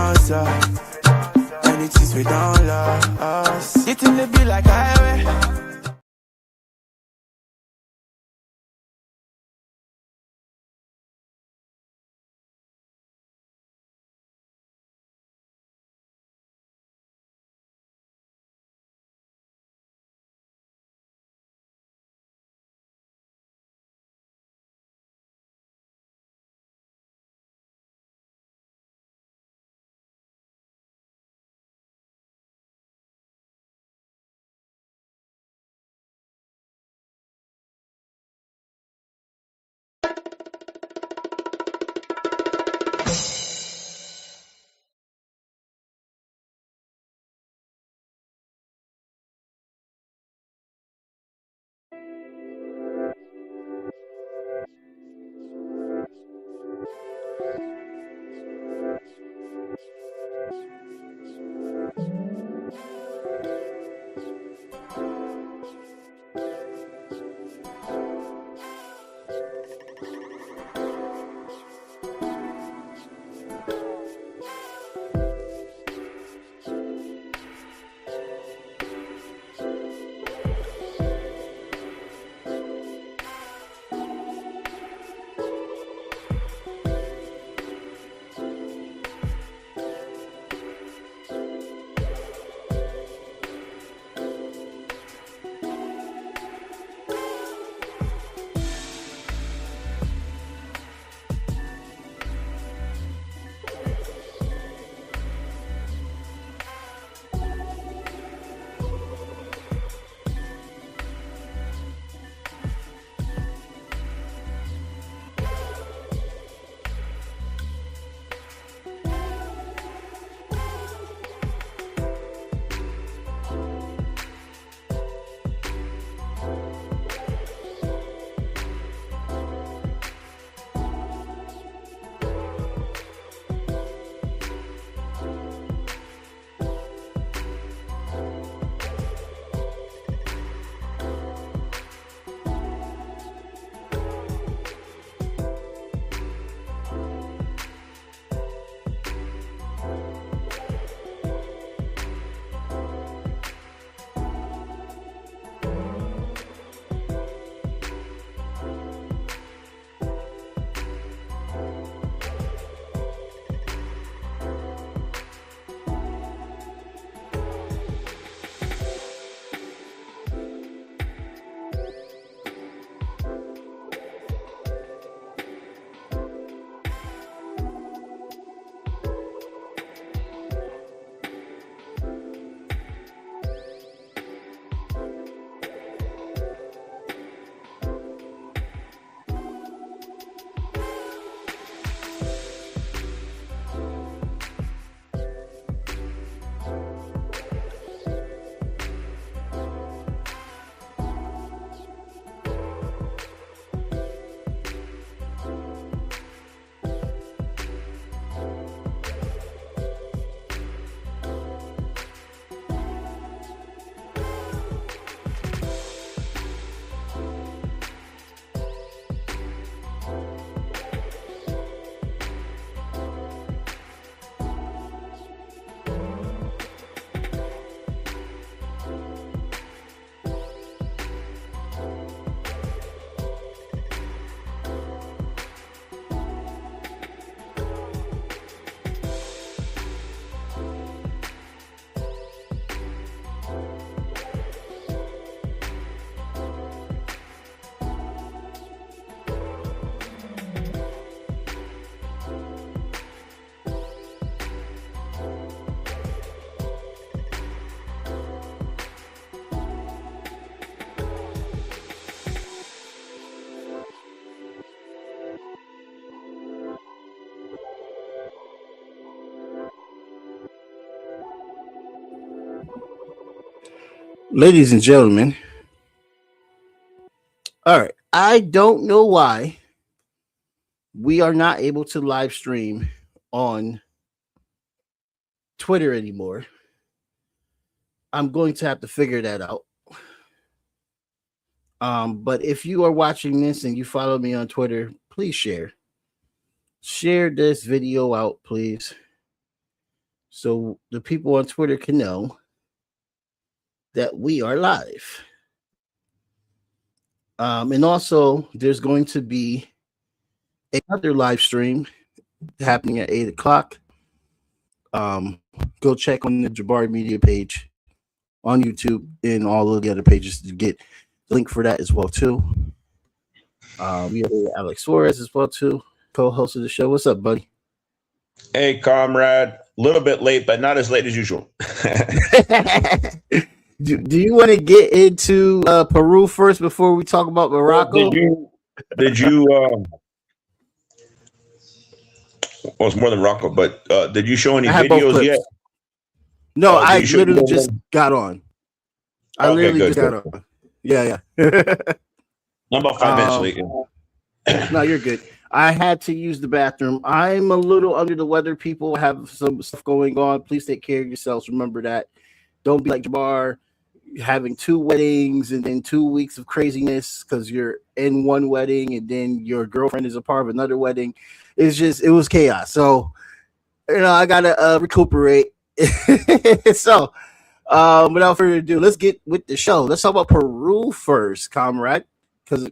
dancer. Anything we don't love. It will be like highway. Ladies and gentlemen, all right, I don't know why we are not able to live stream on Twitter anymore. I'm going to have to figure that out. But if you are watching this and you follow me on Twitter, please share this video out, please. so the people on Twitter can know that we are live. And also, there's going to be another live stream happening at 8 o'clock. Go check on the Jabari Media page on YouTube and all of the other pages to get the link for that as well too. We have Alex Suarez as well too, co-host of the show. What's up, buddy? Hey, comrade. A little bit late, but not as late as usual. Do you want to get into Peru first before we talk about Morocco? Did you well, it's more than Morocco, but did you show any videos yet? No, I literally just got on. I literally just got on. Yeah. I'm about 5 minutes late. No, you're good. I had to use the bathroom. I'm a little under the weather, people. Have some stuff going on. Please take care of yourselves. Remember that. Don't be like Jamarr, having 2 weddings and then 2 weeks of craziness because you're in one wedding and then your girlfriend is a part of another wedding. It was chaos. So, I gotta recuperate. So, without further ado, let's get with the show. Let's talk about Peru first, comrade. Because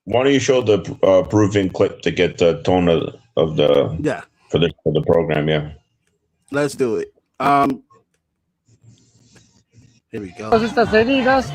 why don't you show the Peruvian clip to get the tone of the for the program? Yeah, let's do it. Here we go. Estas heridas.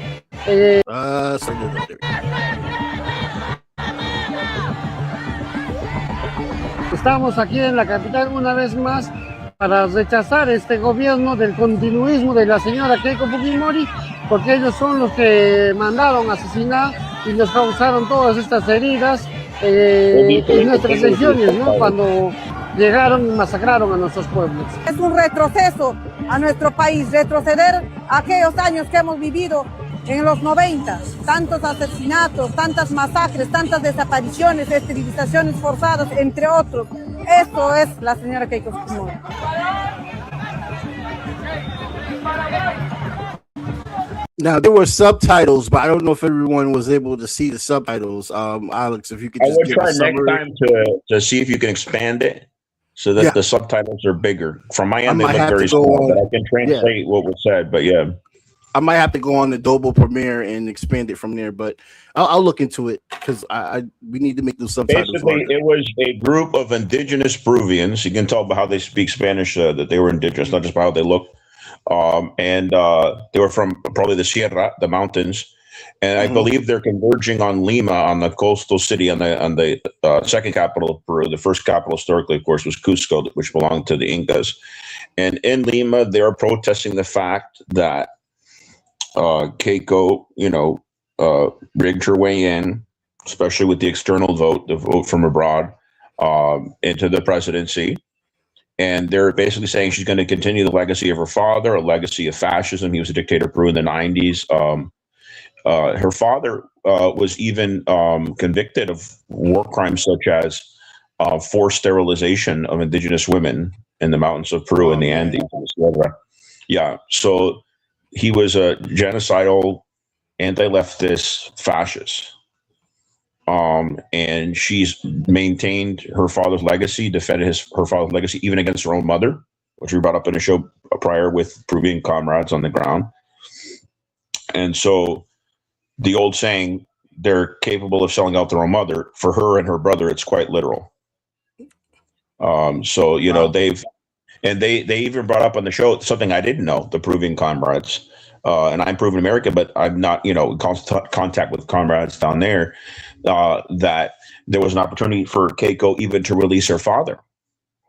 Estamos aquí en la capital una vez más para rechazar este gobierno del continuismo de la señora Keiko Fujimori, porque ellos son los que mandaron asesinar y les causaron todas estas heridas en nuestras regiones, ¿no? Cuando llegaron y masacraron a nuestros pueblos. Es un retroceso a nuestro país, retroceder a aquellos años que hemos vivido en los 90, tantos asesinatos, tantas masacres, tantas desapariciones, esterilizaciones forzadas, entre otros. Esto es la señora Keiko Fujimori. Now, there were subtitles, but I don't know if everyone was able to see the subtitles. Alex, if you could just give a summary. I would try next time to see if you can expand it so that the subtitles are bigger. From my end, they look very small, but I can translate what was said. But yeah. I might have to go on the Adobe Premiere and expand it from there, but I'll look into it because we need to make those subtitles. Basically, it was a group of indigenous Peruvians. You can tell by how they speak Spanish that they were indigenous, not just by how they look. And they were from probably the Sierra, the mountains, and I believe they're converging on Lima, on the coastal city, on the second capital of Peru. The first capital historically, of course, was Cusco, which belonged to the Incas. And in Lima, they are protesting the fact that Keiko, rigged her way in, especially with the external vote, the vote from abroad, into the presidency. And they're basically saying she's going to continue the legacy of her father, a legacy of fascism. He was a dictator of Peru in the 90s. Her father was even convicted of war crimes such as forced sterilization of indigenous women in the mountains of Peru in the Andes. Yeah, so he was a genocidal, anti-leftist fascist. And she's maintained her father's legacy, defended her father's legacy, even against her own mother, which we brought up in a show prior with Peruvian comrades on the ground. And so the old saying, they're capable of selling out their own mother, for her and her brother, it's quite literal. They even brought up on the show something I didn't know, the Peruvian comrades. And I'm Peruvian American, but I'm not, in contact with comrades down there, that there was an opportunity for Keiko even to release her father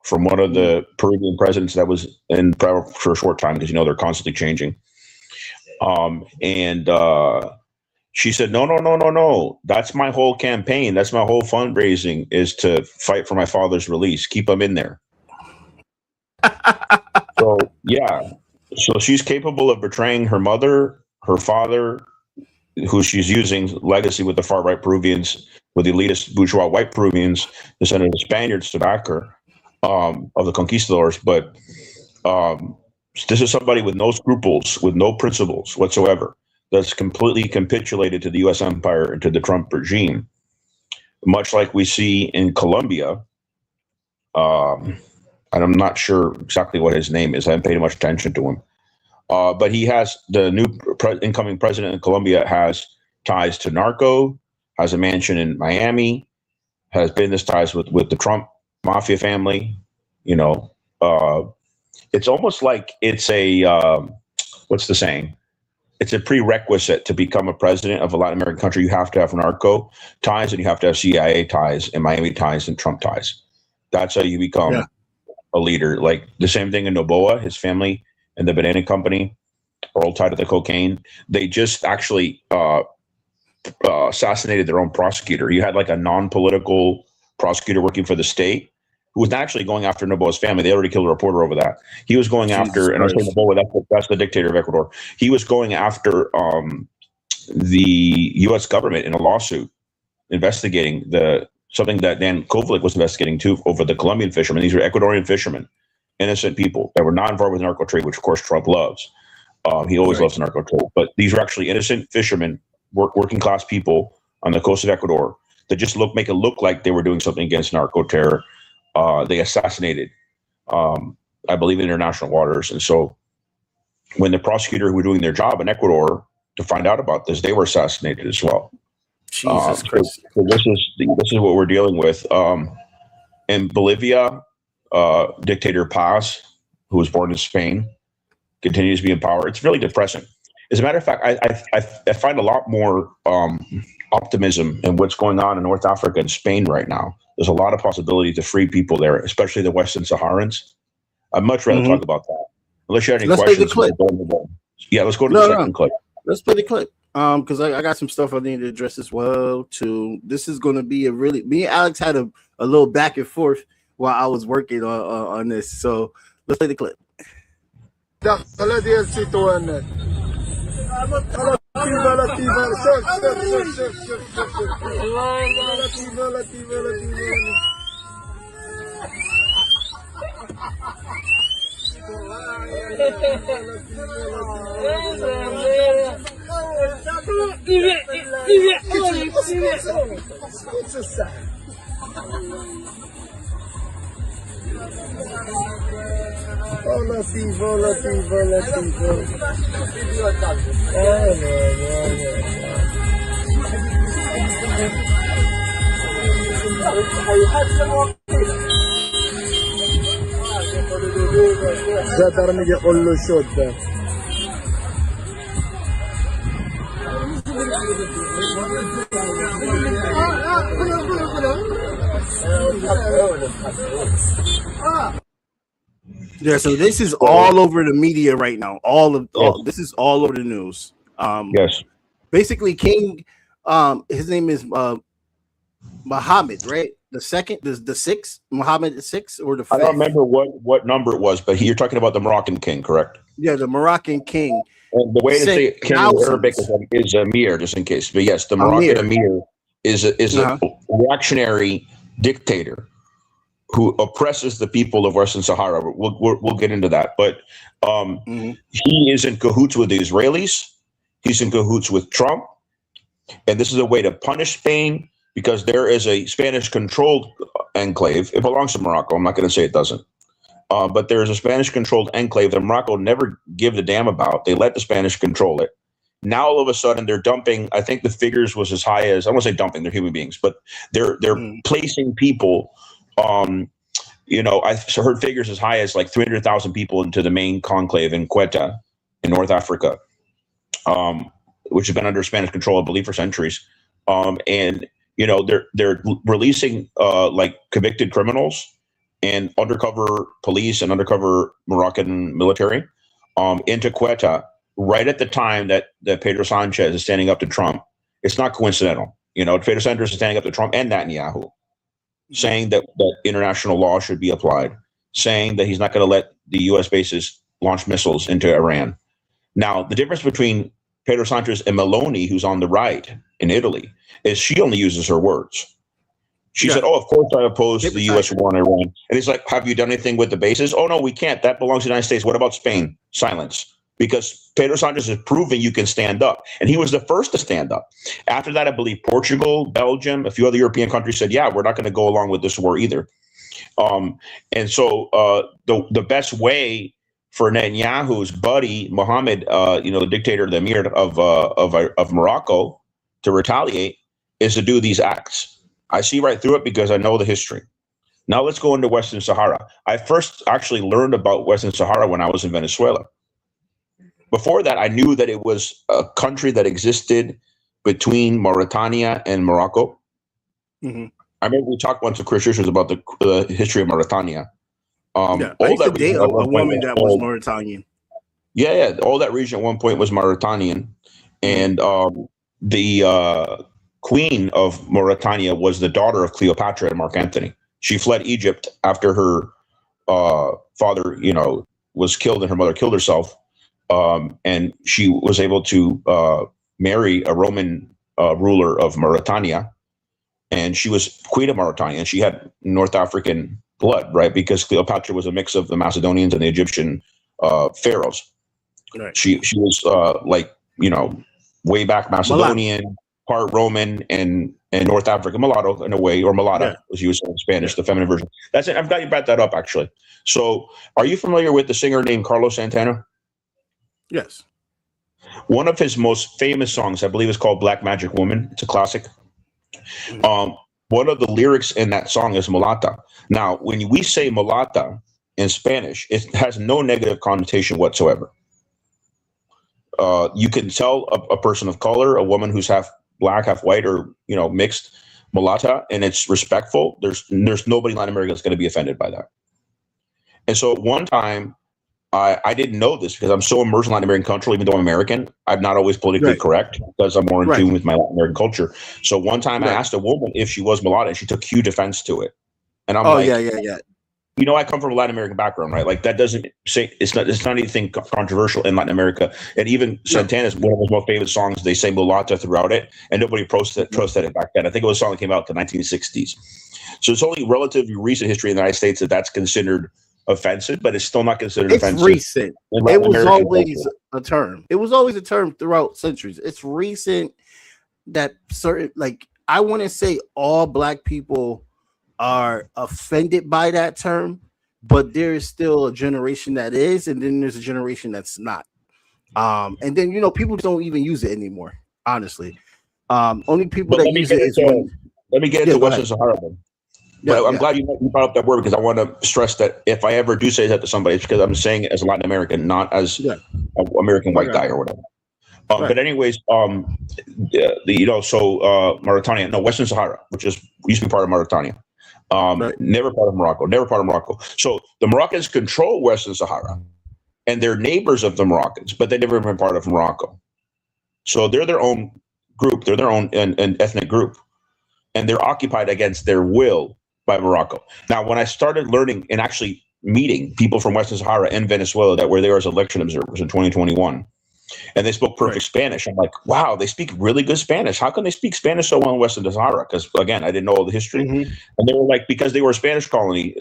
from one of the Peruvian presidents that was in power for a short time, because, they're constantly changing. And she said, no. That's my whole campaign. That's my whole fundraising, is to fight for my father's release. Keep him in there. So, yeah. So she's capable of betraying her mother, her father, who she's using legacy with the far-right Peruvians, with the elitist bourgeois white Peruvians, descended of the Spaniards to back her, of the conquistadors. But this is somebody with no scruples, with no principles whatsoever, that's completely capitulated to the U.S. empire and to the Trump regime, much like we see in Colombia. and I'm not sure exactly what his name is. I haven't paid much attention to him. But he has the new incoming president of Colombia has ties to narco, has a mansion in Miami, has business ties with the Trump mafia family. You know, it's almost like it's a what's the saying? It's a prerequisite to become a president of a Latin American country. You have to have narco ties, and you have to have CIA ties, and Miami ties, and Trump ties. That's how you become a leader. Like the same thing in Noboa, his family and the banana company are all tied to the cocaine. They just actually assassinated their own prosecutor. You had like a non-political prosecutor working for the state who was actually going after Noboa's family. They already killed a reporter over that. He was going after, and I was saying Noboa, that's the dictator of Ecuador. He was going after the U.S. government in a lawsuit investigating something that Dan Kovalik was investigating too over the Colombian fishermen. These were Ecuadorian fishermen, innocent people that were not involved with narco trade, which of course Trump loves. He always loves narco trade, but these were actually innocent fishermen, working class people on the coast of Ecuador that just make it look like they were doing something against narco terror. They assassinated, I believe, in international waters. And so when the prosecutor who were doing their job in Ecuador to find out about this, they were assassinated as well. Jesus Christ. So this is what we're dealing with. In Bolivia, dictator Paz, who was born in Spain, continues to be in power. It's really depressing. As a matter of fact, I find a lot more optimism in what's going on in North Africa and Spain right now. There's a lot of possibility to free people there, especially the Western Saharans. I'd much rather talk about that. Unless you have any questions. Play the clip. Yeah, let's go to the second clip. Let's play the clip. Because I got some stuff I need to address as well too. This is going to be me and Alex had a little back and forth while I was working on this. So let's play the clip. Yeah, so this is all over the media right now. This is all over the news. Yes. Basically, King, his name is Muhammad, right? The second, the sixth, Muhammad the sixth, or the fifth? I don't remember what number it was, but you're talking about the Moroccan king, correct? Yeah, the Moroccan king. And the way to say king in Arabic is Amir, just in case. But yes, the Moroccan Amir is a reactionary dictator who oppresses the people of Western Sahara. We'll get into that. But he is in cahoots with the Israelis. He's in cahoots with Trump. And this is a way to punish Spain because there is a Spanish-controlled enclave. It belongs to Morocco. I'm not going to say it doesn't. But there is a Spanish-controlled enclave that Morocco never give a damn about. They let the Spanish control it. Now, all of a sudden, they're dumping. I think the figures was as high as, I won't say dumping, they're human beings, but they're placing people. I heard figures as high as like 300,000 people into the main conclave in Quetta in North Africa, which has been under Spanish control, I believe, for centuries. They're releasing like convicted criminals and undercover police and undercover Moroccan military into Quetta right at the time that Pedro Sanchez is standing up to Trump. It's not coincidental. Pedro Sanchez is standing up to Trump and Netanyahu, saying that international law should be applied, saying that he's not going to let the U.S. bases launch missiles into Iran. Now, the difference between Pedro Sanchez and Meloni, who's on the right in Italy, is she only uses her words. She said, of course I oppose the U.S. war on Iran. And he's like, have you done anything with the bases? Oh, no, we can't. That belongs to the United States. What about Spain? Silence. Because Pedro Sanchez is proving you can stand up. And he was the first to stand up. After that, I believe Portugal, Belgium, a few other European countries said, yeah, we're not going to go along with this war either. And so the best way for Netanyahu's buddy Mohammed, the dictator, the emir of Morocco, to retaliate is to do these acts. I see right through it because I know the history. Now let's go into Western Sahara. I first actually learned about Western Sahara when I was in Venezuela. Before that, I knew that it was a country that existed between Mauritania and Morocco. Mm-hmm. I remember we talked once to Chris Richards about the history of Mauritania. I used to date a woman that was Mauritanian. Yeah, all that region at one point was Mauritanian. And the queen of Mauritania was the daughter of Cleopatra and Mark Antony. She fled Egypt after her father, was killed and her mother killed herself. And she was able to marry a Roman ruler of Mauritania. And she was queen of Mauritania, and she had North African blood, right? Because Cleopatra was a mix of the Macedonians and the Egyptian pharaohs. Right. She was way back Macedonian, part Roman, and North African mulatto in a way, or mulatto, as you would say in Spanish, the feminine version. That's it. I'm glad you brought that up, actually. So, are you familiar with the singer named Carlos Santana? Yes. One of his most famous songs, I believe, is called "Black Magic Woman." It's a classic. One of the lyrics in that song is mulata. Now, when we say mulata in Spanish, it has no negative connotation whatsoever. You can tell a person of color, a woman who's half black, half white, or mixed, mulata, and it's respectful. There's nobody in Latin America that's going to be offended by that. And so at one time, I didn't know this because I'm so immersed in Latin American culture, even though I'm American. I'm not always politically correct because I'm more in tune with my Latin American culture. So one time I asked a woman if she was mulatto, and she took huge offense to it. And I'm I come from a Latin American background, right? Like that doesn't say it's not anything controversial in Latin America. And even Santana's one of his most famous songs. They say mulata throughout it, and nobody protested it back then. I think it was a song that came out in the 1960s. So it's only relatively recent history in the United States that's considered offensive, but it's still not considered offensive. It's recent. It was always a term. It was always a term throughout centuries. It's recent that certain, I wouldn't say all black people are offended by that term, but there is still a generation that is, and then there's a generation that's not. And then people don't even use it anymore. Honestly, only people that use it is when. Let me get into Western Sahara. But I'm glad you brought up that word because I want to stress that if I ever do say that to somebody, it's because I'm saying it as a Latin American, not as an American white guy or whatever. But anyways, Mauritania, Western Sahara, which used to be part of Mauritania, never part of Morocco. So the Moroccans control Western Sahara, and they're neighbors of the Moroccans, but they've never been part of Morocco. So they're their own group, they're their own an ethnic group, and they're occupied against their will by Morocco. Now, when I started learning and actually meeting people from Western Sahara and Venezuela that were there as election observers in 2021, and they spoke perfect Spanish, I'm like, wow, they speak really good Spanish. How can they speak Spanish so well in Western Sahara? Because again, I didn't know all the history. Mm-hmm. And they were like, because they were a Spanish colony.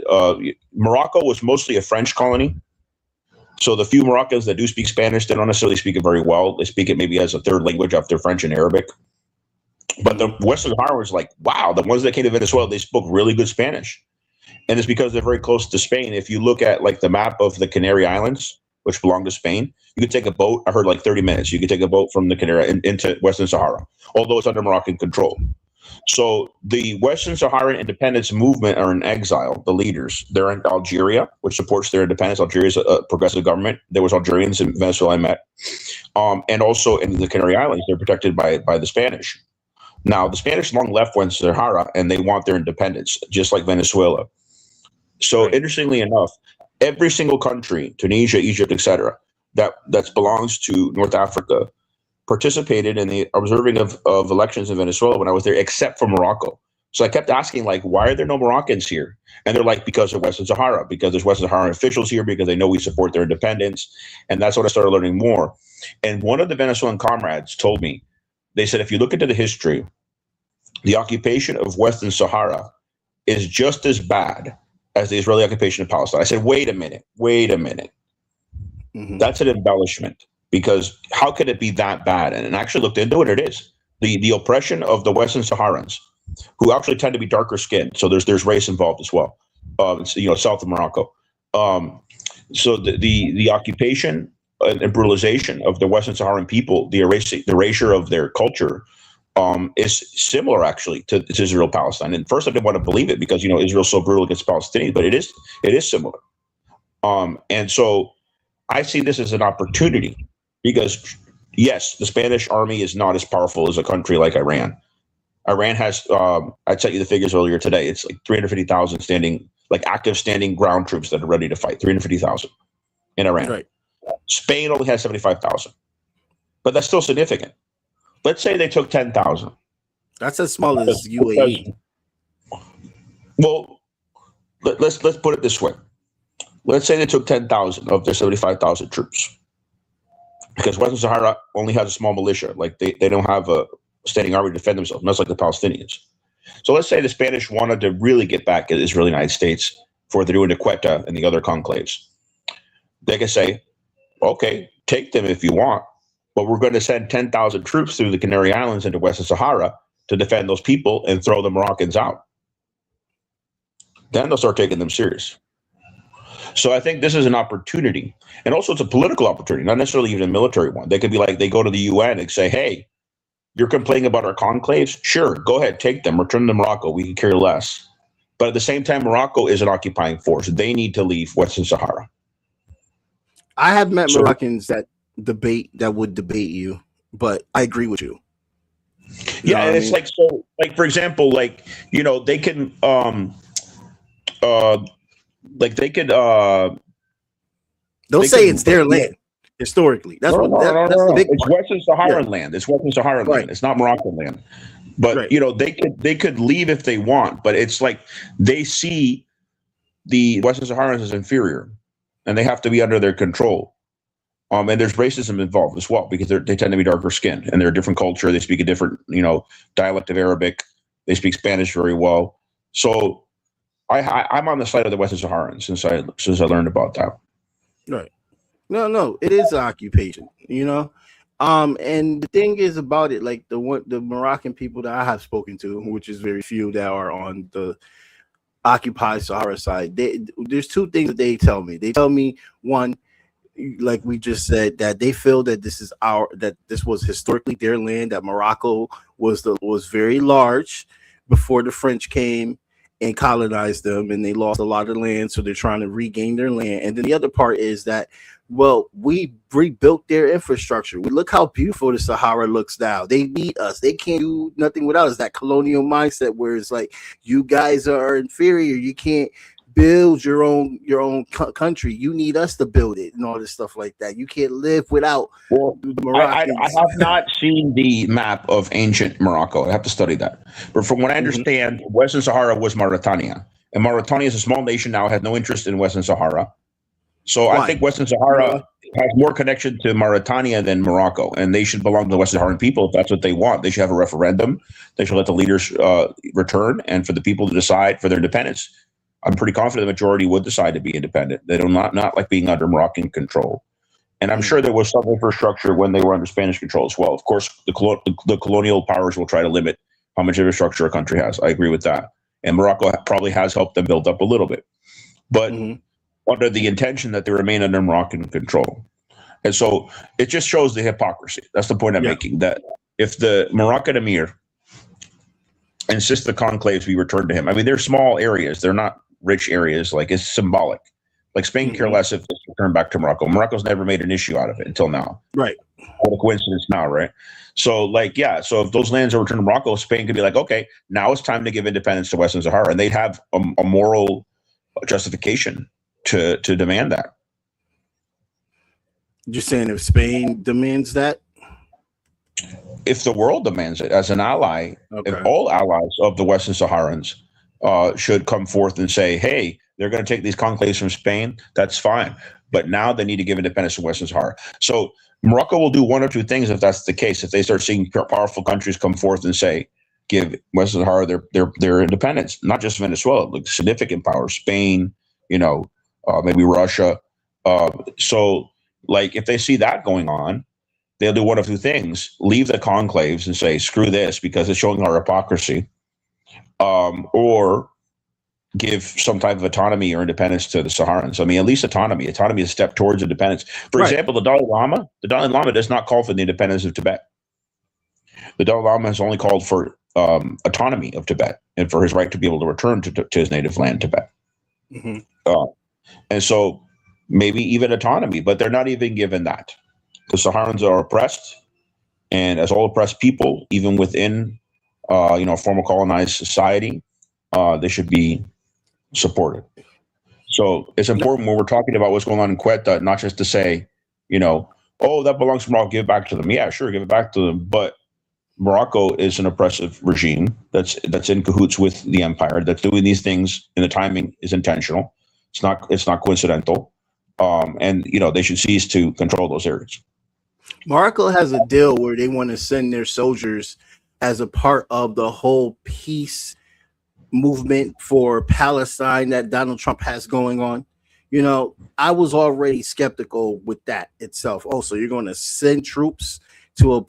Morocco was mostly a French colony. So the few Moroccans that do speak Spanish, they don't necessarily speak it very well. They speak it maybe as a third language after French and Arabic. But the Western Sahara was like, wow, the ones that came to Venezuela, they spoke really good Spanish. And it's because they're very close to Spain. If you look at the map of the Canary Islands, which belong to Spain, you could take a boat. I heard 30 minutes. You could take a boat from the Canary into Western Sahara, although it's under Moroccan control. So the Western Saharan independence movement are in exile. The leaders, they're in Algeria, which supports their independence. Algeria is a progressive government. There was Algerians in Venezuela I met. And also in the Canary Islands, they're protected by the Spanish. Now, the Spanish long left Western Sahara, and they want their independence, just like Venezuela. So interestingly enough, every single country, Tunisia, Egypt, etc., that belongs to North Africa, participated in the observing of elections in Venezuela when I was there, except for Morocco. So I kept asking, why are there no Moroccans here? And they're like, because of Western Sahara, because there's Western Saharan officials here, because they know we support their independence. And that's when I started learning more. And one of the Venezuelan comrades told me, they said, if you look into the history, the occupation of Western Sahara is just as bad as the Israeli occupation of Palestine. I said, wait a minute. Mm-hmm. That's an embellishment, because how could it be that bad? And I actually looked into it. It is the oppression of the Western Saharans, who actually tend to be darker skinned. So there's race involved as well. south of Morocco. So the occupation and brutalization of the Western Saharan people, the erasure of their culture, is similar actually to Israel Palestine. And first, I didn't want to believe it because Israel's so brutal against Palestinians, but it is similar. And so I see this as an opportunity because yes, the Spanish army is not as powerful as a country like Iran. Iran has, I sent you the figures earlier today. It's like 350,000 active standing ground troops that are ready to fight. 350,000 in Iran. Right. Spain only has 75,000, but that's still significant. Let's say they took 10,000. That's as small as UAE. Well, let's put it this way. Let's say they took 10,000 of their 75,000 troops, because Western Sahara only has a small militia. Like they don't have a standing army to defend themselves, much like the Palestinians. So let's say the Spanish wanted to really get back at Israel and the United States for the doing the Quetta and the other conclaves. They could say, okay, take them if you want, but we're going to send 10,000 troops through the Canary Islands into Western Sahara to defend those people and throw the Moroccans out. Then they'll start taking them serious. So I think this is an opportunity. And also it's a political opportunity, not necessarily even a military one. They could be like, they go to the UN and say, hey, you're complaining about our conclaves? Sure, go ahead, take them, return them to Morocco. We can care less. But at the same time, Morocco is an occupying force. They need to leave Western Sahara. I have met Moroccans that would debate you, but I agree with you. Yeah, and it's like, so, like, for example, like, they can, they'll say it's their land historically. That's that's the big part. It's Western Saharan land. It's Western Saharan land. It's not Moroccan land. But they could leave if they want. But it's like they see the Western Saharans as inferior, and they have to be under their control. And there's racism involved as well because they tend to be darker skinned and they're a different culture. They speak a different dialect of Arabic. They speak Spanish very well. So I'm on the side of the Western Saharans since I learned about that. Right. No, it is an occupation, and the thing is about it, like the Moroccan people that I have spoken to, which is very few that are on the occupied Sahara side, there's two things that they tell me. They tell me, one, like we just said, that they feel that this was historically their land, that Morocco was very large before the French came and colonized them, and they lost a lot of land, so they're trying to regain their land. And then the other part is that, well, we rebuilt their infrastructure. We look how beautiful the Sahara looks now. They need us. They can't do nothing without us. That colonial mindset where it's like, you guys are inferior. You can't build your own country. You need us to build it and all this stuff like that. You can't live without the Moroccans. I have not seen the map of ancient Morocco. I have to study that. But from what I understand, Western Sahara was Mauritania. And Mauritania is a small nation now, has no interest in Western Sahara. So I think Western Sahara has more connection to Mauritania than Morocco, and they should belong to the Western Saharan people if that's what they want. They should have a referendum. They should let the leaders return, and for the people to decide for their independence. I'm pretty confident the majority would decide to be independent. They do not like being under Moroccan control. And I'm sure there was some infrastructure when they were under Spanish control as well. Of course, the colonial powers will try to limit how much infrastructure a country has. I agree with that. And Morocco probably has helped them build up a little bit. But under the intention that they remain under Moroccan control. And so it just shows the hypocrisy. That's the point I'm making, that if the Moroccan emir insists the conclaves be returned to him, I mean, they're small areas. They're not rich areas. Like, it's symbolic. Like, Spain care less if it's returned back to Morocco. Morocco's never made an issue out of it until now. Right. What a coincidence now, right? So, like, so if those lands are returned to Morocco, Spain could be like, okay, now it's time to give independence to Western Sahara. And they'd have a moral justification to demand that. You're saying if Spain demands that? If the world demands it as an ally, if all allies of the Western Saharans should come forth and say, hey, they're going to take these conclaves from Spain, that's fine. But now they need to give independence to Western Sahara. So Morocco will do one or two things if that's the case. If they start seeing powerful countries come forth and say, give Western Sahara their independence, not just Venezuela, like significant powers, Spain, maybe Russia. So, like, if they see that going on, they'll do one of two things: leave the conclaves and say, screw this, because it's showing our hypocrisy, or give some type of autonomy or independence to the Saharans. I mean, at least autonomy. Autonomy is a step towards independence. For example, the Dalai Lama does not call for the independence of Tibet. The Dalai Lama has only called for autonomy of Tibet and for his right to be able to return to his native land, Tibet. And so maybe even autonomy, but they're not even given that. The Saharans are oppressed, and as all oppressed people, even within former colonized society, they should be supported. So it's important when we're talking about what's going on in Quetta, not just to say, oh, that belongs to Morocco, give it back to them. Yeah, sure, give it back to them. But Morocco is an oppressive regime that's in cahoots with the empire, that's doing these things, and the timing is intentional. It's not coincidental. And they should cease to control those areas. Morocco has a deal where they want to send their soldiers as a part of the whole peace movement for Palestine that Donald Trump has going on. I was already skeptical with that itself. Also, you're going to send troops to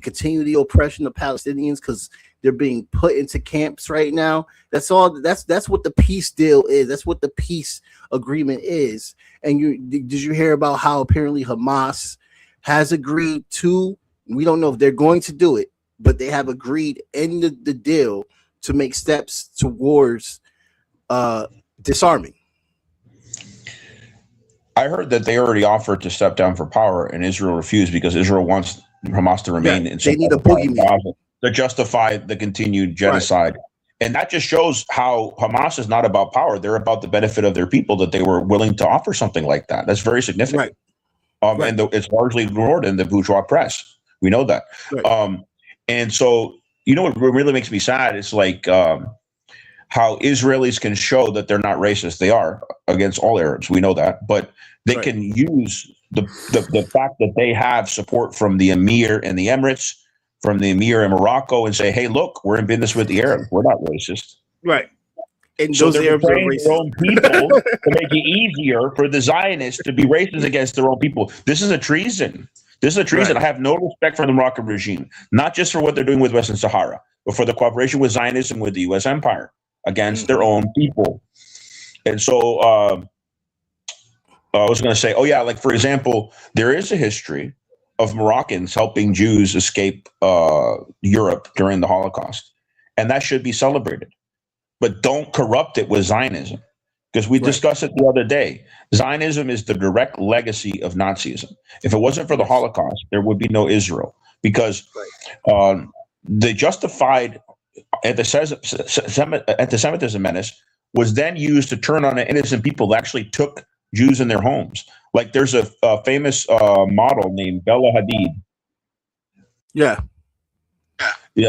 continue the oppression of Palestinians because they're being put into camps right now. That's all. That's what the peace deal is. That's what the peace agreement is. And did you hear about how apparently Hamas has agreed to? We don't know if they're going to do it, but they have agreed in the deal to make steps towards disarming. I heard that they already offered to step down for power, and Israel refused because Israel wants Hamas to remain. Yeah, they need a boogeyman to justify the continued genocide. Right. And that just shows how Hamas is not about power. They're about the benefit of their people, that they were willing to offer something like that. That's very significant. Right. And it's largely ignored in the bourgeois press. We know that. Right. And so, what really makes me sad is like how Israelis can show that they're not racist. They are against all Arabs. We know that. But they can use the fact that they have support from the Emir and the Emirates, from the Emir in Morocco, and say, hey, look, we're in business with the Arabs. We're not racist. Right. And so those they're Arabs are racist. Their own people to make it easier for the Zionists to be racist against their own people. This is a treason. This is a treason. Right. I have no respect for the Moroccan regime, not just for what they're doing with Western Sahara, but for the cooperation with Zionism with the U.S. empire against their own people. And so I was going to say, like, for example, there is a history of Moroccans helping Jews escape Europe during the Holocaust, and that should be celebrated. But don't corrupt it with Zionism, because we discussed it the other day. Zionism is the direct legacy of Nazism. If it wasn't for the Holocaust, there would be no Israel, because the justified anti-Semitism menace was then used to turn on innocent people that actually took Jews in their homes. Like there's a famous model named Bella Hadid. Yeah.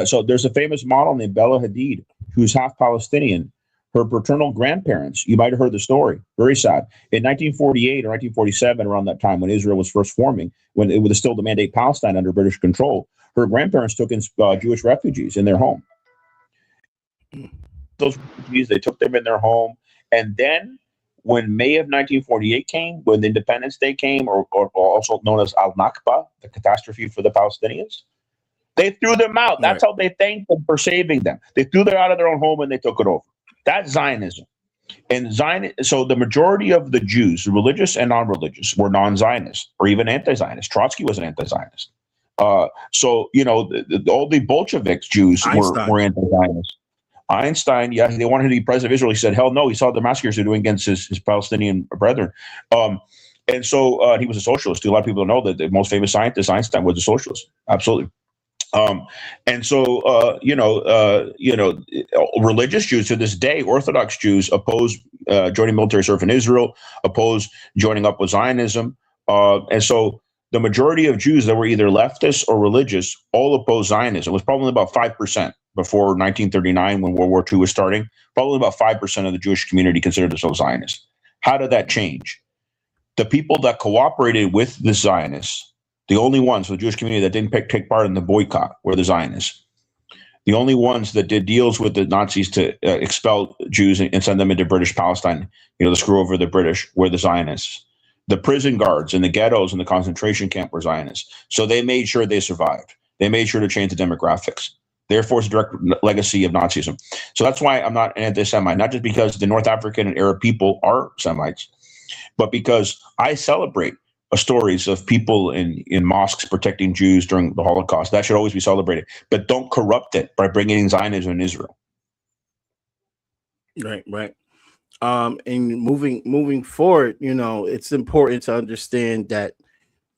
So there's a famous model named Bella Hadid who's half Palestinian. Her paternal grandparents, you might have heard the story, very sad. In 1948 or 1947, around that time when Israel was first forming, when it was still the Mandate Palestine under British control, her grandparents took in Jewish refugees in their home. Those refugees, they took them in their home. And then when May of 1948 came, when the Independence Day came, or also known as Al-Nakba, the catastrophe for the Palestinians, they threw them out. That's how they thanked them for saving them. They threw them out of their own home and they took it over. That's Zionism. And so the majority of the Jews, religious and non-religious, were non-Zionist or even anti-Zionist. Trotsky was an anti-Zionist. All the Bolshevik Jews were anti-Zionist. Einstein, they wanted to be president of Israel. He said, hell no. He saw the massacres they're doing against his Palestinian brethren. And so he was a socialist. A lot of people don't know that the most famous scientist, Einstein, was a socialist. Absolutely. And so, religious Jews to this day, Orthodox Jews oppose joining military service in Israel, oppose joining up with Zionism. And so the majority of Jews that were either leftist or religious all opposed Zionism. It was probably about 5% before 1939 when World War II was starting. Probably about 5% of the Jewish community considered themselves Zionists. How did that change? The people that cooperated with the Zionists, the only ones for the Jewish community that didn't take part in the boycott were the Zionists. The only ones that did deals with the Nazis to expel Jews and send them into British Palestine, to screw over the British, were the Zionists. The prison guards in the ghettos and the concentration camp were Zionists. So they made sure they survived. They made sure to change the demographics. Therefore, it's a direct legacy of Nazism. So that's why I'm not an anti-Semite, not just because the North African and Arab people are Semites, but because I celebrate stories of people in mosques protecting Jews during the Holocaust. That should always be celebrated. But don't corrupt it by bringing in Zionism in Israel. Right. And moving forward, it's important to understand that,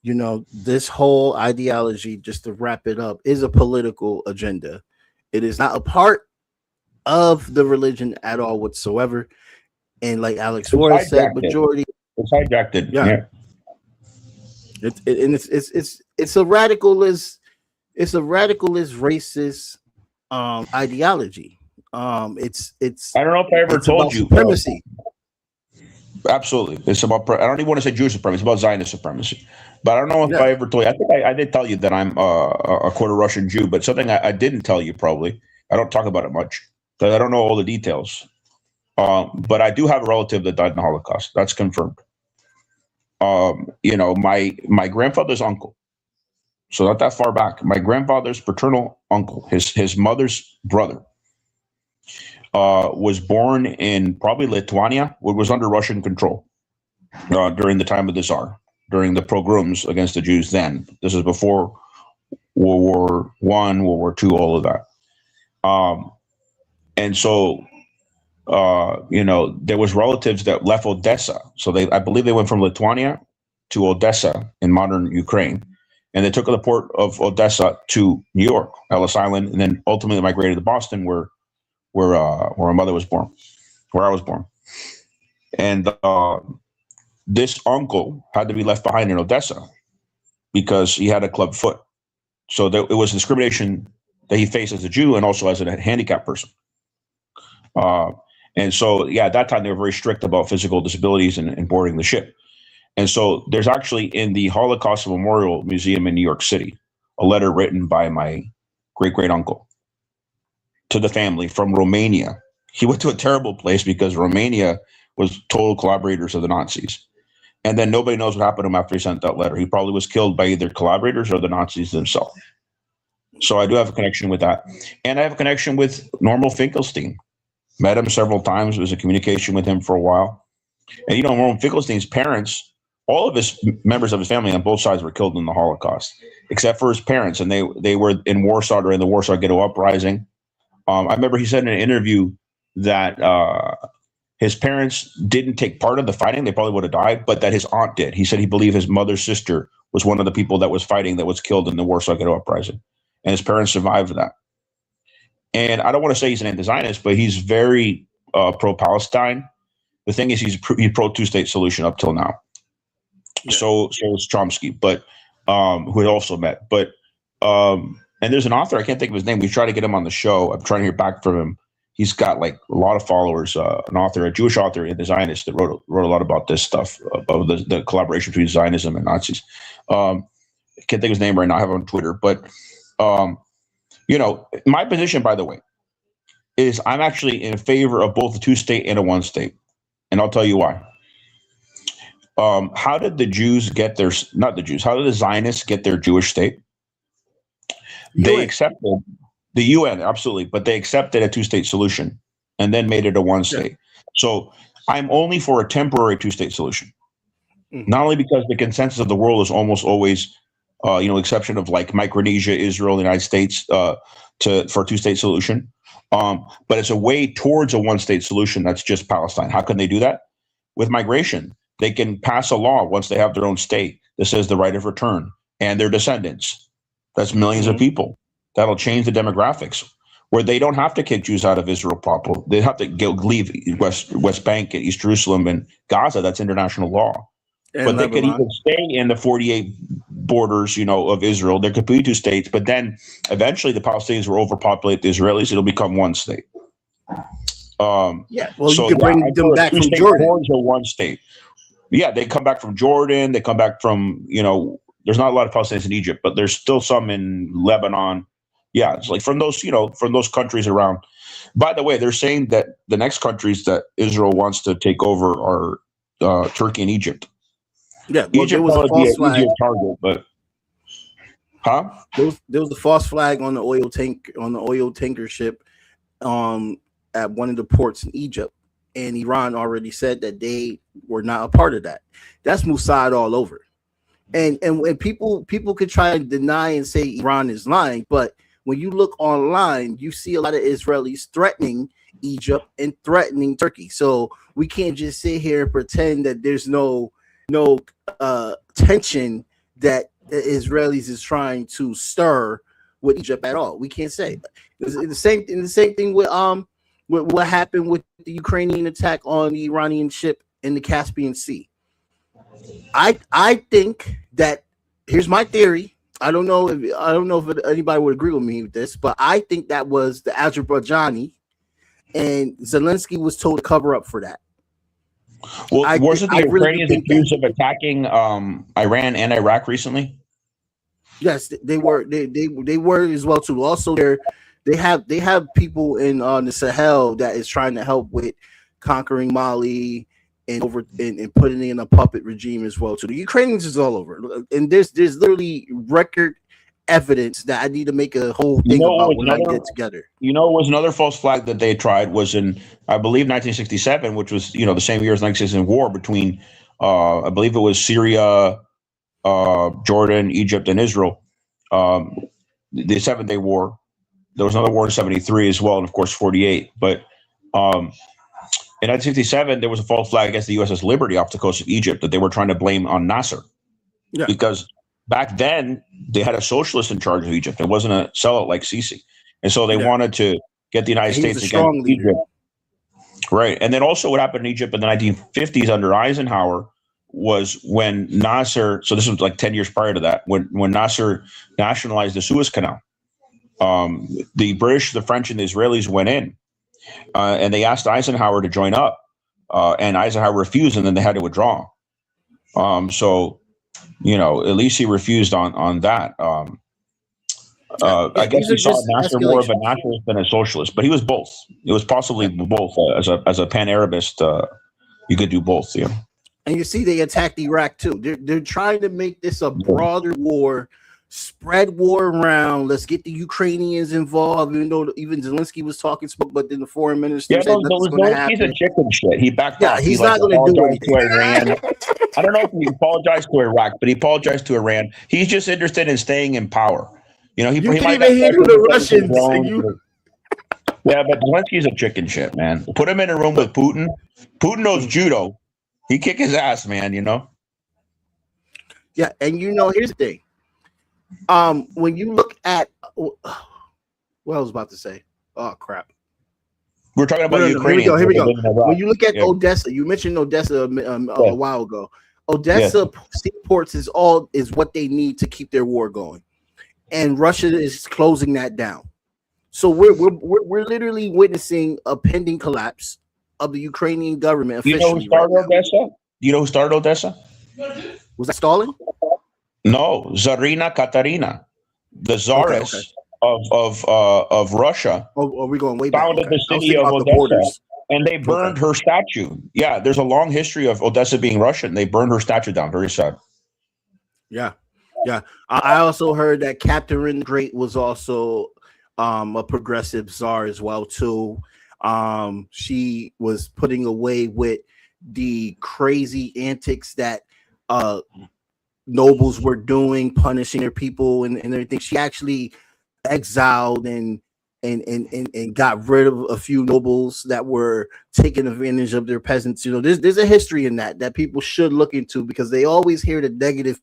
this whole ideology, just to wrap it up, is a political agenda. It is not a part of the religion at all whatsoever. And like Alex Suarez said, majority. It's hijacked it. Yeah. It's a radicalist racist ideology. It's I don't know if I ever told you supremacy. Absolutely, it's about. I don't even want to say Jewish supremacy. It's about Zionist supremacy. But I don't know if I ever told you. I think I did tell you that I'm a quarter Russian Jew. But something I didn't tell you, probably, I don't talk about it much because I don't know all the details. But I do have a relative that died in the Holocaust. That's confirmed. My grandfather's uncle, so not that far back, my grandfather's paternal uncle, his mother's brother, was born in probably Lithuania, which was under Russian control during the time of the Tsar, during the pogroms against the Jews then. This is before World War I, World War II, all of that. And so there was relatives that left Odessa. So I believe they went from Lithuania to Odessa in modern Ukraine. And they took the port of Odessa to New York, Ellis Island, and then ultimately migrated to Boston, where my mother was born, where I was born. And this uncle had to be left behind in Odessa because he had a club foot. So it was discrimination that he faced as a Jew and also as a handicapped person. And so, at that time, they were very strict about physical disabilities and boarding the ship. And so there's actually in the Holocaust Memorial Museum in New York City, a letter written by my great-great-uncle to the family from Romania. He went to a terrible place because Romania was total collaborators of the Nazis. And then nobody knows what happened to him after he sent that letter. He probably was killed by either collaborators or the Nazis themselves. So I do have a connection with that. And I have a connection with Norman Finkelstein. Met him several times. There was a communication with him for a while. And Norman Finkelstein's parents, all of his members of his family on both sides were killed in the Holocaust, except for his parents. And they were in Warsaw during the Warsaw Ghetto Uprising. I remember he said in an interview that his parents didn't take part of the fighting. They probably would have died, but that his aunt did. He said he believed his mother's sister was one of the people that was fighting that was killed in the Warsaw Ghetto Uprising. And his parents survived that. And I don't want to say he's an anti-Zionist, but he's very pro-Palestine. The thing is, he's pro two-state solution up till now. Yeah. So is Chomsky, but who had also met. But and there's an author, I can't think of his name. We tried to get him on the show. I'm trying to hear back from him. He's got like a lot of followers. An author, a Jewish author, and the Zionist that wrote a lot about this stuff, about the collaboration between Zionism and Nazis. I can't think of his name right now. I have him on Twitter, but. My position, by the way, is I'm actually in favor of both a two-state and a one-state. And I'll tell you why. How did the Jews get their, not the Jews, how did the Zionists get their Jewish state? They accepted the UN, absolutely, but they accepted a two-state solution and then made it a one-state. Yeah. So I'm only for a temporary two-state solution. Mm-hmm. Not only because the consensus of the world is almost always exception of like Micronesia, Israel, the United States, for a two-state solution. But it's a way towards a one-state solution that's just Palestine. How can they do that? With migration. They can pass a law once they have their own state that says the right of return and their descendants. That's millions of people. That'll change the demographics where they don't have to kick Jews out of Israel proper. They have to leave West Bank and East Jerusalem and Gaza. That's international law. And but Lebanon. They could even stay in the 48 borders, of Israel. There could be two states, but then eventually the Palestinians will overpopulate the Israelis. It'll become one state. You can bring them back from Jordan. Or one state. Yeah, they come back from Jordan. They come back from, there's not a lot of Palestinians in Egypt, but there's still some in Lebanon. Yeah, it's like from those countries around. By the way, they're saying that the next countries that Israel wants to take over are Turkey and Egypt. Yeah, well, Egypt was a false flag. Target, but Huh? There was a false flag on the oil tanker ship at one of the ports in Egypt, and Iran already said that they were not a part of that. That's Mossad all over. And when people could try to deny and say Iran is lying, but when you look online, you see a lot of Israelis threatening Egypt and threatening Turkey. So we can't just sit here and pretend that there's no tension that the Israelis is trying to stir with Egypt at all. We can't say. The same thing with what happened with the Ukrainian attack on the Iranian ship in the Caspian Sea. I think that, here's my theory. I don't know if anybody would agree with me with this, but I think that was the Azerbaijani, and Zelensky was told to cover up for that. Well, wasn't the Ukrainians accused of attacking Iran and Iraq recently? Yes, they were. They were as well too. Also, they have people in the Sahel that is trying to help with conquering Mali and putting in a puppet regime as well too. The Ukrainians is all over, and there's literally record evidence that I need to make a whole thing about when I get together. You know, was another false flag that they tried was in, I believe, 1967, which was, the same year as 1967 war between, I believe it was Syria, Jordan, Egypt, and Israel. The 7-Day War. There was another war in 73 as well, and of course 48. But in 1967, there was a false flag against the USS Liberty off the coast of Egypt that they were trying to blame on Nasser. Yeah. Because back then, they had a socialist in charge of Egypt. It wasn't a sellout like Sisi. And so they wanted to get the United States against Egypt. Right. And then also what happened in Egypt in the 1950s under Eisenhower was when Nasser, so this was like 10 years prior to that, when Nasser nationalized the Suez Canal. The British, the French, and the Israelis went in, and they asked Eisenhower to join up, and Eisenhower refused, and then they had to withdraw. So, at least he refused on that. I guess he saw Nasser more of a nationalist than a socialist, but he was both. It was possibly both. As a pan-Arabist, you could do both. Yeah. And you see, they attacked Iraq too. They're trying to make this a broader war. Spread war around. Let's get the Ukrainians involved. Even Zelensky was talking smoke, but then the foreign minister said nothing's going to happen. He's a chicken shit. He backed off. He's not going to do anything. Iran. I don't know if he apologized to Iraq, but he apologized to Iran. He's just interested in staying in power. He might even handle the Russians. Yeah, but Zelensky's a chicken shit, man. Put him in a room with Putin. Putin knows judo. He kick his ass, man. Yeah, and here's the thing. When you look at what I was about to say, oh crap, we're talking about Ukraine. Here we go. When you look at Odessa, you mentioned Odessa a while ago. Odessa seaports is what they need to keep their war going, and Russia is closing that down. So we're literally witnessing a pending collapse of the Ukrainian government. You know who started Odessa? You know who started Odessa? Was that Stalin? No, Tsarina Katarina, the Tsaress of Russia. Oh, are we going way back? Founded the city of Odessa, and they burned her statue. Yeah, there's a long history of Odessa being Russian. They burned her statue down. Very sad. Yeah. I also heard that Catherine the Great was also a progressive czar as well too. She was putting away with the crazy antics that nobles were doing, punishing their people and everything. She actually exiled and got rid of a few nobles that were taking advantage of their peasants. There's a history in that people should look into, because they always hear the negative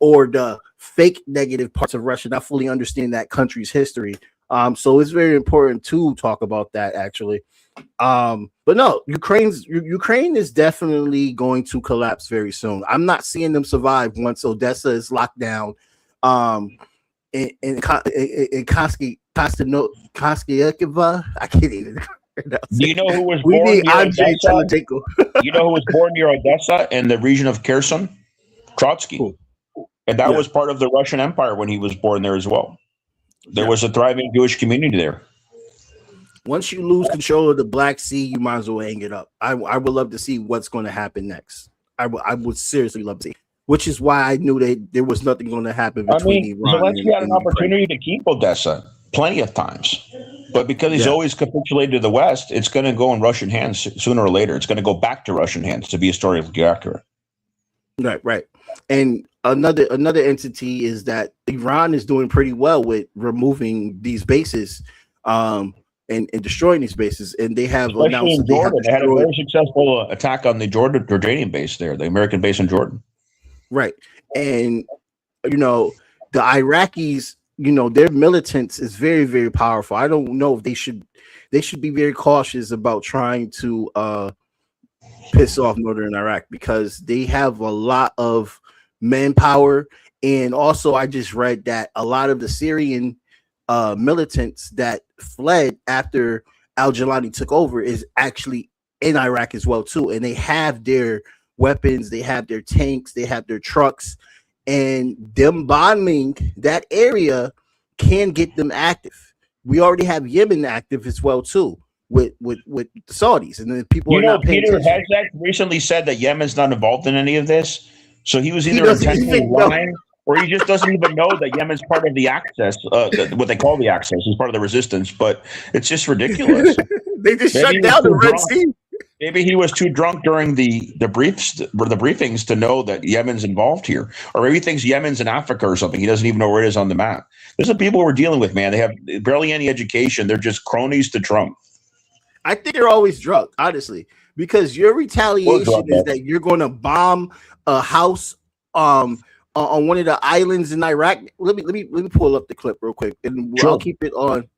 or the fake negative parts of Russia, not fully understand that country's history. So it's very important to talk about that, actually. But no, Ukraine is definitely going to collapse very soon. I'm not seeing them survive once Odessa is locked down. In Koskieva, I can't even. Do you know who was born near Odessa? You know who was born near Odessa in the region of Kherson? Trotsky. Cool. And that was part of the Russian Empire when he was born there as well. There was a thriving Jewish community there. Once you lose control of the Black Sea, you might as well hang it up. I would love to see what's going to happen next. I would seriously love to see. which is why I knew that there was nothing going to happen between Iran Zelensky had an opportunity to keep Odessa plenty of times, but because he's always capitulated to the West, it's going to go in Russian hands sooner or later. It's going to go back to Russian hands, to be historically accurate. Right. And another entity is that Iran is doing pretty well with removing these bases, and destroying these bases. And they have Especially announced in Jordan. They had a very successful attack on the Jordanian base there, the American base in Jordan. Right. And the Iraqis, their militants is very, very powerful. I don't know if they should be very cautious about trying to piss off northern Iraq, because they have a lot of manpower. And also I just read that a lot of the Syrian militants that fled after al-Jilani took over is actually in Iraq as well too, and they have their weapons, they have their tanks, they have their trucks, and them bombing that area can get them active. We already have Yemen active as well too, with the Saudis, and then people are not paying Peter attention. Hezek recently said that Yemen's not involved in any of this, so he was either intentionally lying, or he just doesn't even know that Yemen's part of the Axis, what they call the Axis. He's part of the resistance, but it's just ridiculous. They just shut down the Red Sea. Maybe he was too drunk during the briefings to know that Yemen's involved here, or maybe he thinks Yemen's in Africa or something. He doesn't even know where it is on the map. There's the people we're dealing with, man. They have barely any education. They're just cronies to Trump. I think they're always drunk, honestly, because your retaliation is that you're going to bomb a house on one of the islands in Iraq. Let me pull up the clip real quick, and I'll keep it on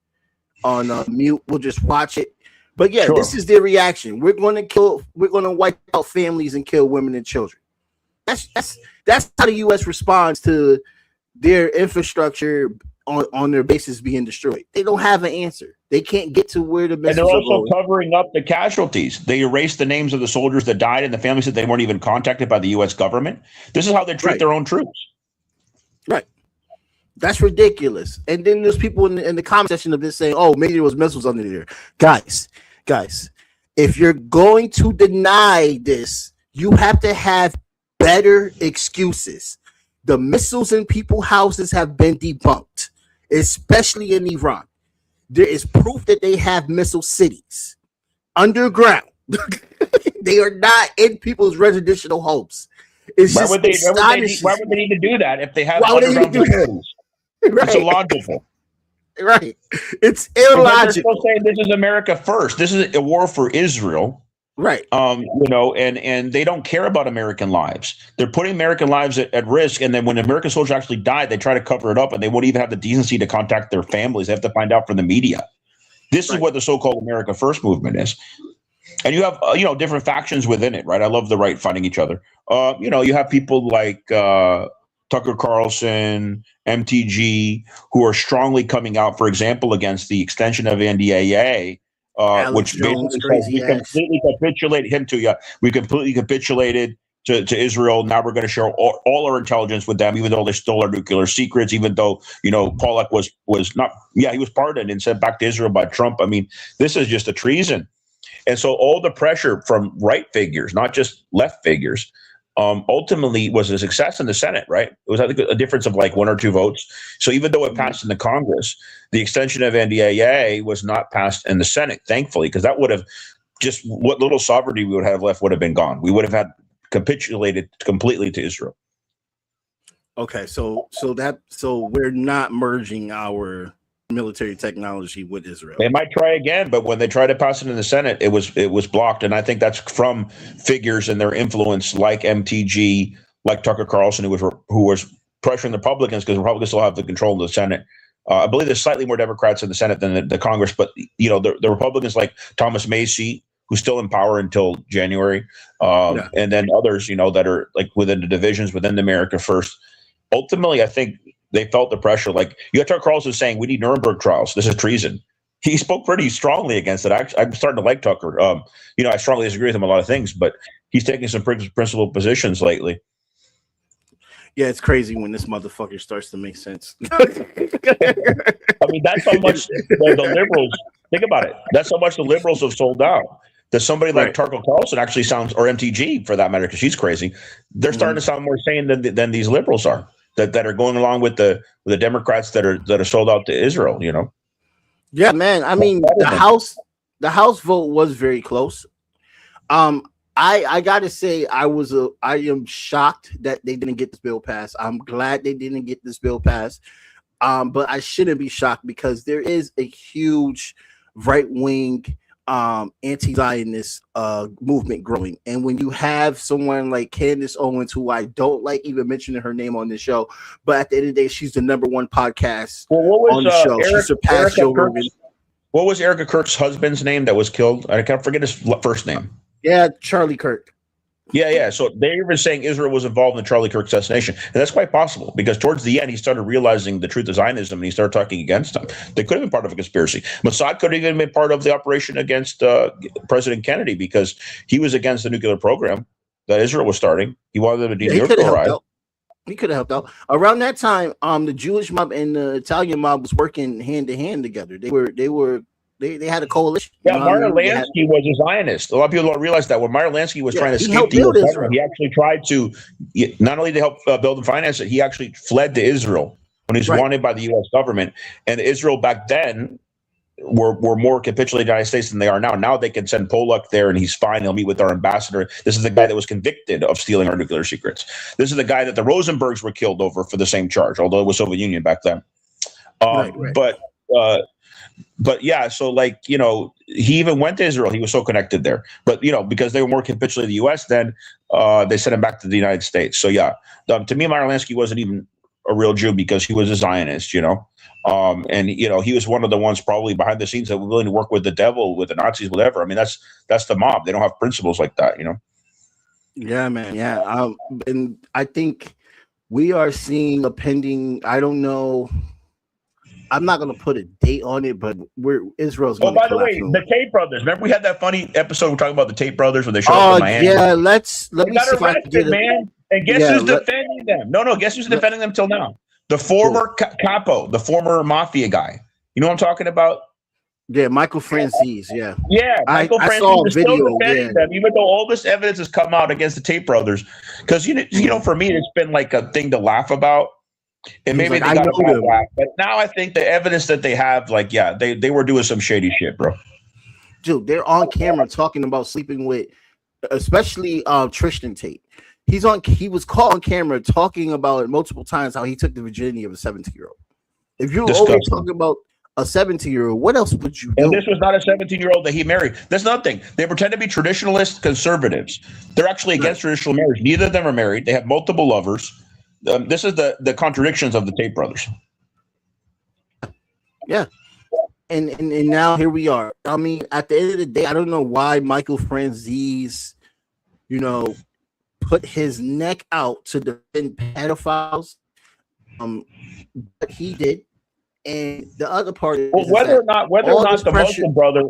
mute. We'll just watch it. But yeah, this is their reaction. We're going to wipe out families and kill women and children. That's how the U.S. responds to their infrastructure on their bases being destroyed. They don't have an answer. They can't get to where the missiles are. And they're also also covering up the casualties. They erased the names of the soldiers that died, and the families said they weren't even contacted by the U.S. government. This is how they treat their own troops. Right. That's ridiculous. And then there's people in the comment section of this saying, "Oh, maybe there was missiles under there." Guys, if you're going to deny this, you have to have better excuses. The missiles in people's houses have been debunked, especially in Iran. There is proof that they have missile cities underground. They are not in people's residential homes. It's why would they need to do that if they have underground facilities? Right. It's illogical. Right. It's illogical. They're still saying this is America first. This is a war for Israel. Right. And they don't care about American lives. They're putting American lives at risk. And then when American soldiers actually die, they try to cover it up, and they won't even have the decency to contact their families. They have to find out from the media. This is what the so-called America First movement is. And you have, different factions within it, right? I love the right fighting each other. You have people like Tucker Carlson, MTG, who are strongly coming out, for example, against the extension of NDAA, which basically says we completely capitulated we completely capitulated to Israel. Now we're going to share all our intelligence with them, even though they stole our nuclear secrets, even though, Pollack was not, he was pardoned and sent back to Israel by Trump. I mean, this is just a treason. And so all the pressure from right figures, not just left figures, ultimately was a success in the Senate, right? It was, I think, a difference of like 1 or 2 votes. So even though it passed in the Congress, the extension of NDAA was not passed in the Senate, thankfully, because that would have just what little sovereignty we would have left would have been gone. We would have had capitulated completely to Israel. Okay, so we're not merging our military technology with Israel. They might try again, but when they tried to pass it in the Senate, it was blocked. And I think that's from figures and their influence, like MTG, like Tucker Carlson, who was pressuring the Republicans, because Republicans still have the control of the Senate. I believe there's slightly more Democrats in the Senate than the Congress, but the Republicans like Thomas Macy, who's still in power until January, and then others, that are like within the divisions within the America First. Ultimately, I think they felt the pressure. Like you got Tucker Carlson saying, "We need Nuremberg trials. This is treason." He spoke pretty strongly against it. I'm starting to like Tucker. I strongly disagree with him on a lot of things, but he's taking some principled positions lately. Yeah, it's crazy when this motherfucker starts to make sense. I mean, that's how much the liberals think about it. That's how much the liberals have sold out. that somebody like Tucker Carlson actually sounds, or MTG for that matter, because she's crazy. They're starting to sound more sane than these liberals are that are going along with the Democrats that are sold out to Israel. You know. Yeah, man. I mean, the House vote was very close. I gotta say, I am shocked that they didn't get this bill passed. I'm glad they didn't get this bill passed. But I shouldn't be shocked because there is a huge right-wing anti-Zionist movement growing. And when you have someone like Candace Owens, who I don't like even mentioning her name on this show, but at the end of the day, she's the #1 podcast on the show. She surpassed Joe Rogan. What was Erica Kirk's husband's name that was killed? I can't forget his first name. Yeah, Charlie Kirk. Yeah. So they were saying Israel was involved in the Charlie Kirk assassination. And that's quite possible because towards the end, he started realizing the truth of Zionism and he started talking against them. They could have been part of a conspiracy. Mossad could have even been part of the operation against President Kennedy because he was against the nuclear program that Israel was starting. He wanted them to denuclearize. He could have helped out. Around that time, the Jewish mob and the Italian mob was working hand to hand together. They had a coalition. Yeah, Meyer Lansky was a Zionist. A lot of people don't realize that when Meyer Lansky was trying to escape the US government, he actually tried to not only to help build and finance it, he actually fled to Israel when he was wanted by the U.S. government. And Israel back then were more capitulated to the United States than they are now. Now they can send Polak there and he's fine. He'll meet with our ambassador. This is the guy that was convicted of stealing our nuclear secrets. This is the guy that the Rosenbergs were killed over for the same charge, although it was Soviet Union back then. But yeah, so like, you know, he even went to Israel. He was so connected there. But, you know, because they were more capitulated to the U.S., then they sent him back to the United States. So, yeah, to me, Meyer Lansky wasn't even a real Jew because he was a Zionist, you know. And, you know, he was one of the ones probably behind the scenes that were willing to work with the devil, with the Nazis, whatever. I mean, that's the mob. They don't have principles like that, you know. Yeah, man. Yeah. And I think we are seeing a pending, I don't know. I'm not going to put a date on it, but Israel's going to by the way, the Tate brothers. Remember we had that funny episode we're talking about the Tate brothers when they showed up in Miami? Yeah, let me see if I can get it. Man. And guess who's defending them? No, guess who's defending them till now? The former capo, the former mafia guy. You know what I'm talking about? Yeah, Michael Franzese, yeah. Yeah, Michael Franzese is still defending them, even though all this evidence has come out against the Tate brothers. Because, you know, for me, it's been like a thing to laugh about. And maybe they got that, but now I think the evidence that they have, like, yeah, they were doing some shady shit, bro. Dude, they're on camera talking about sleeping with, especially Tristan Tate. He was caught on camera talking about it multiple times how he took the virginity of a 17-year-old. If you're always talking about a 17-year-old, what else would you do? And this was not a 17-year-old that he married. There's nothing. They pretend to be traditionalist conservatives. They're actually against traditional marriage. Neither of them are married. They have multiple lovers. This is the contradictions of the Tate brothers. Yeah. And now here we are. I mean, at the end of the day, I don't know why Michael Franzese, you know, put his neck out to defend pedophiles. But he did. And the other part is whether or not the Muslim brother,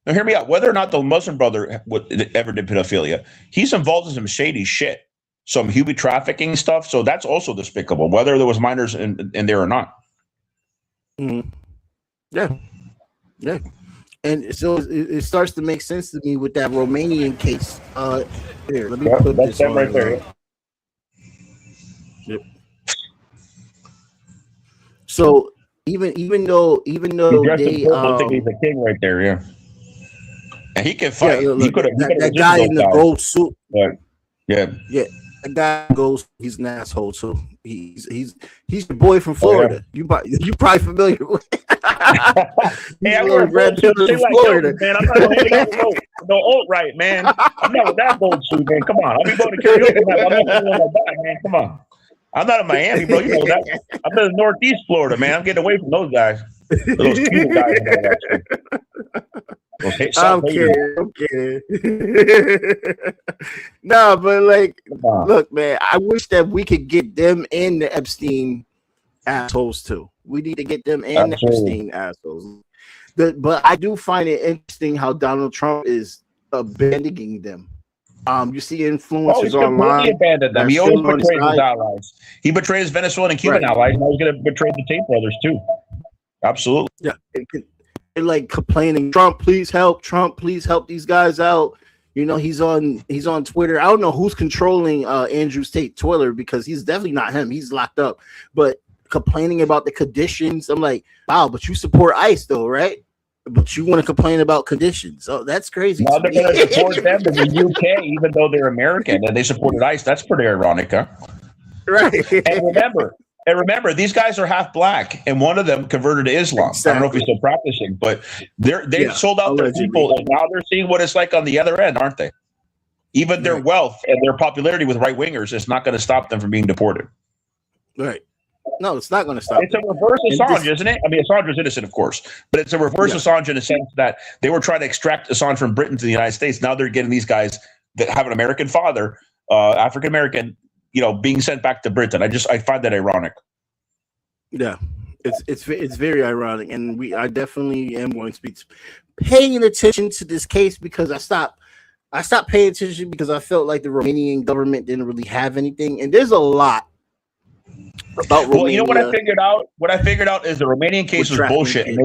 now hear me out, whether or not the Muslim brother ever did pedophilia, he's involved in some shady shit. Some human trafficking stuff, so that's also despicable, whether there was minors in there or not. Mm-hmm. Yeah, and so it starts to make sense to me with that Romanian case. Here, let me put this on right there. Yep. So even though they, I think he's a king right there, yeah, and he can fight. Yeah, he could have that guy in the gold suit. Yeah. That guy goes. He's an asshole too. He's the boy from Florida. You probably familiar with. Hey, I wear red from Florida, man. I'm not going no alt-right, man. I'm not with that gold suit, man. Come on, I'll be going to karaoke night. I'm not going to that, man. Come on. I'm not in Miami, bro. You know that. I'm in Northeast Florida, man. I'm getting away from those guys. Those cute guys. I'm kidding. No, but like, look, man, I wish that we could get them and the Epstein assholes too. We need to get them and the Epstein assholes. But I do find it interesting how Donald Trump is abandoning them. You see influencers online. He abandoned them. He always betrays his allies. He betrays Venezuelan and Cuban allies. Now he's going to betray the Tate brothers too. Absolutely. Yeah. like complaining, Trump, please help these guys out. You know, he's on Twitter. I don't know who's controlling Andrew Tate Twitter, because he's definitely not him. He's locked up. But complaining about the conditions, I'm like, wow, but you support ICE though, right? But you want to complain about conditions. Oh, that's crazy. Now they're going to support them in the UK, even though they're American, and they supported ICE. That's pretty ironic, huh? Right. And remember, these guys are half black, and one of them converted to Islam. Exactly. I don't know if he's still practicing, but they sold out their people, and now they're seeing what it's like on the other end, aren't they? Even their wealth and their popularity with right wingers is not going to stop them from being deported. Right. No, it's not going to stop. It's a reverse Assange, isn't it? I mean, Assange is innocent, of course, but it's a reverse Assange in a sense that they were trying to extract Assange from Britain to the United States. Now they're getting these guys that have an American father, African American, you know, being sent back to Britain. I find that ironic. Yeah, it's very ironic, and I definitely am going to be paying attention to this case, because I stopped paying attention because I felt like the Romanian government didn't really have anything, and there's a lot about Romania. Well, you know what I figured out? What I figured out is the Romanian case was bullshit, and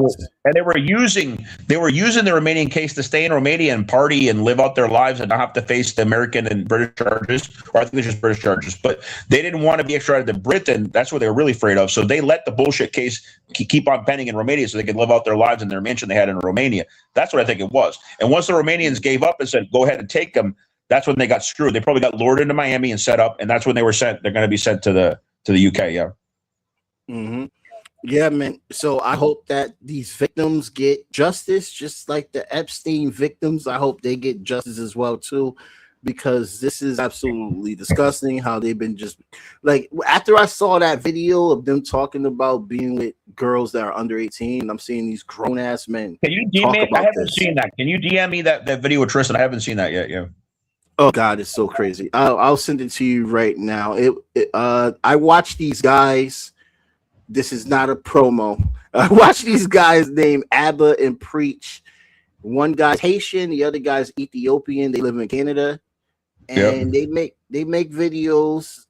they were using the Romanian case to stay in Romania and party and live out their lives and not have to face the American and British charges, or I think it's just British charges. But they didn't want to be extradited to Britain. That's what they were really afraid of. So they let the bullshit case keep on pending in Romania so they could live out their lives in their mansion they had in Romania. That's what I think it was. And once the Romanians gave up and said, "Go ahead and take them," that's when they got screwed. They probably got lured into Miami and set up, and that's when they were sent. They're going to be sent to the UK. Yeah. Mm-hmm. Yeah, man. So I hope that these victims get justice, just like the Epstein victims. I hope they get justice as well too, because this is absolutely disgusting how they've been just like, after I saw that video of them talking about being with girls that are under 18, I'm seeing these grown ass men. Can you DM me? I haven't seen that. Can you DM me that video with Tristan? I haven't seen that yet. Yeah. Oh God, it's so crazy. I'll send it to you right now. I watch these guys. This is not a promo. I watch these guys named Abba and Preach. One guy's Haitian, the other guy's Ethiopian. They live in Canada, and they make videos.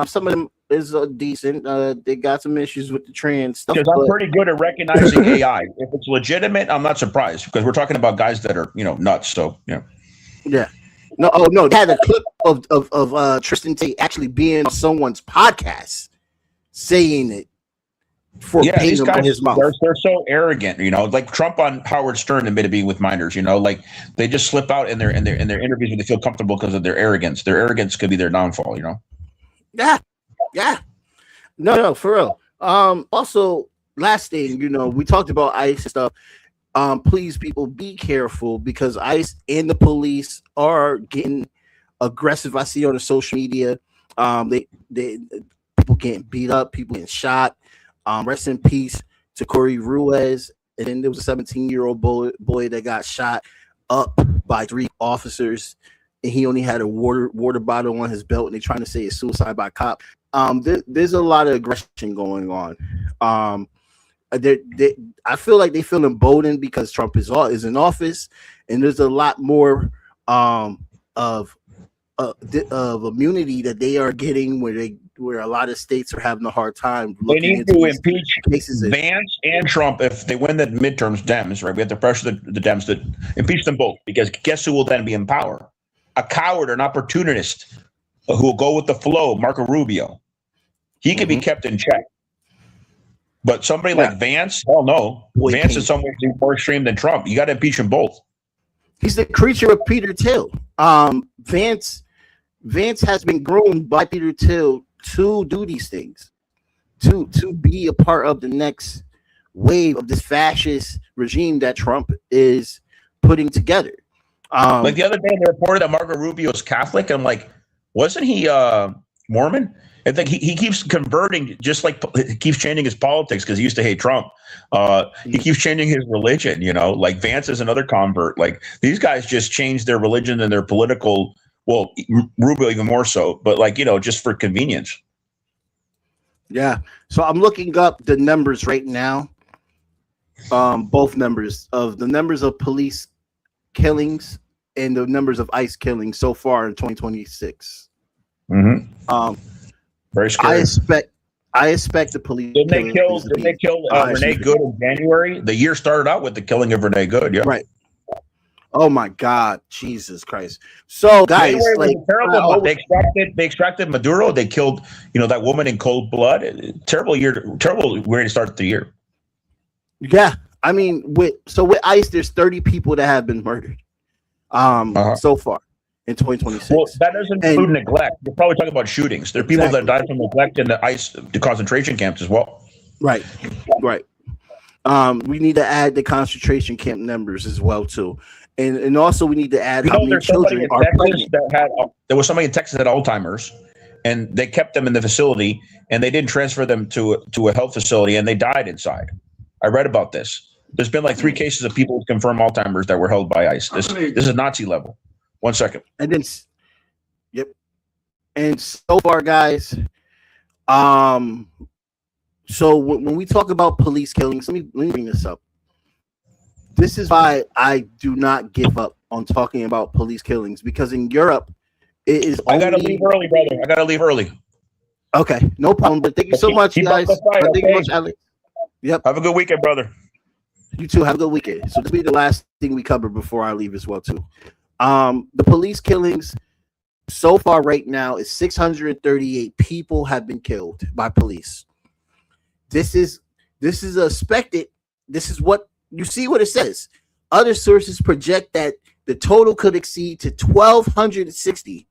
Some of them is decent. They got some issues with the trans stuff. Because I'm pretty good at recognizing AI. If it's legitimate, I'm not surprised, because we're talking about guys that are nuts. So yeah. No, they had a clip of Tristan Tate actually being on someone's podcast saying it for paying him on his mouth. They're so arrogant, like Trump on Howard Stern admitted being with minors, like they just slip out in their interviews when they feel comfortable because of their arrogance. Their arrogance could be their downfall, Yeah. No, for real. Also, last thing, we talked about ICE and stuff. Please, people, be careful, because ICE and the police are getting aggressive. I see on the social media, they people getting beat up, people getting shot. Rest in peace to Corey Ruiz. And then there was a 17-year-old boy that got shot up by 3 officers, and he only had a water bottle on his belt, and they're trying to say it's suicide by cop. There's a lot of aggression going on. I feel like they feel emboldened because Trump is in office, and there's a lot more of immunity that they are getting, where a lot of states are having a hard time. They need to impeach Vance and Trump if they win the midterms. Dems, right? We have to pressure the Dems to impeach them both, because guess who will then be in power? A coward or an opportunist who will go with the flow. Marco Rubio, he can be kept in check. But somebody like Vance, hell no. Vance is some ways more extreme than Trump. You got to impeach them both. He's the creature of Peter Thiel. Vance has been groomed by Peter Thiel to do these things, to be a part of the next wave of this fascist regime that Trump is putting together. Like the other day, they reported that Marco Rubio is Catholic. I'm like, wasn't he Mormon? I think he keeps converting, just like he keeps changing his politics because he used to hate Trump. He keeps changing his religion, like Vance is another convert. Like these guys just change their religion and their political, well, Rubio even more so, but just for convenience. Yeah. So I'm looking up the numbers right now. Both numbers of police killings and the numbers of ICE killings so far in 2026. Mm-hmm. Very scary. I expect the police. Didn't they kill Renee Good in January? The year started out with the killing of Renee Good. Yeah. Right. Oh my God, Jesus Christ! So guys, January like, was a terrible month. They extracted Maduro. They killed, that woman in cold blood. Terrible way to start the year. Yeah, I mean, with ICE, there's 30 people that have been murdered, so far in 2026. Well, that doesn't include neglect. You're probably talking about shootings. There are people that died from neglect in the concentration camps as well. Right. We need to add the concentration camp numbers as well too. And also we need to add how many children are pregnant. There was somebody in Texas that had Alzheimer's, and they kept them in the facility, and they didn't transfer them to a health facility, and they died inside. I read about this. There's been like 3 cases of people with confirmed Alzheimer's that were held by ICE. This is Nazi level. 1 second. And then, yep. And so far, guys, so when we talk about police killings, let me bring this up. This is why I do not give up on talking about police killings, because in Europe, it is. I gotta leave early, brother. I gotta leave early. Okay, no problem. But thank you so much, guys. Thank you so much, Alex. Yep. Have a good weekend, brother. You too. Have a good weekend. So this will be the last thing we cover before I leave as well, too. The police killings so far right now is 638 people have been killed by police. This is expected. This is what you see what it says. Other sources project that the total could exceed to 1,260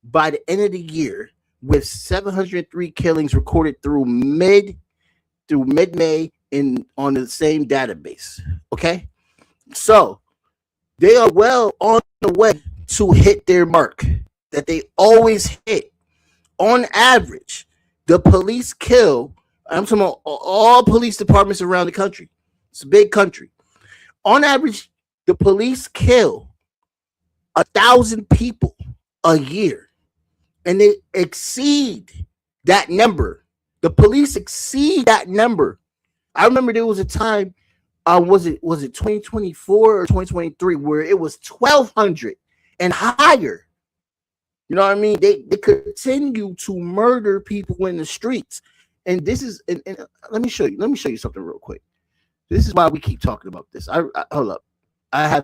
by the end of the year, with 703 killings recorded through mid-May on the same database. Okay, so they are well on the way to hit their mark that they always hit. On average, the police kill. I'm talking about all police departments around the country. It's a big country. On average, the police kill 1,000 people a year, and they exceed that number. The police exceed that number. I remember there was a time, was it 2024 or 2023, where it was 1,200 and higher. You know what I mean? They continue to murder people in the streets. And this is, and let me show you something real quick. This is why we keep talking about this. I hold up. I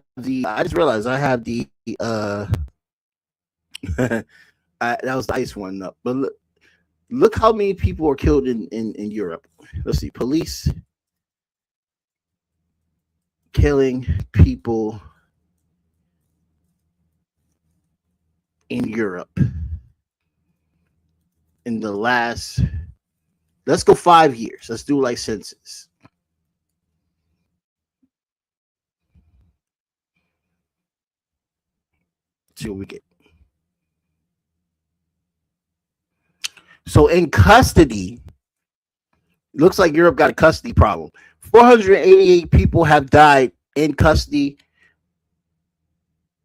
just realized I have the that was the ICE one up. But look how many people are killed in Europe. Let's see. Police killing people in Europe in the last, let's go 5 years. Let's do like census. See what we get. So in custody, looks like Europe got a custody problem. 488 people have died in custody,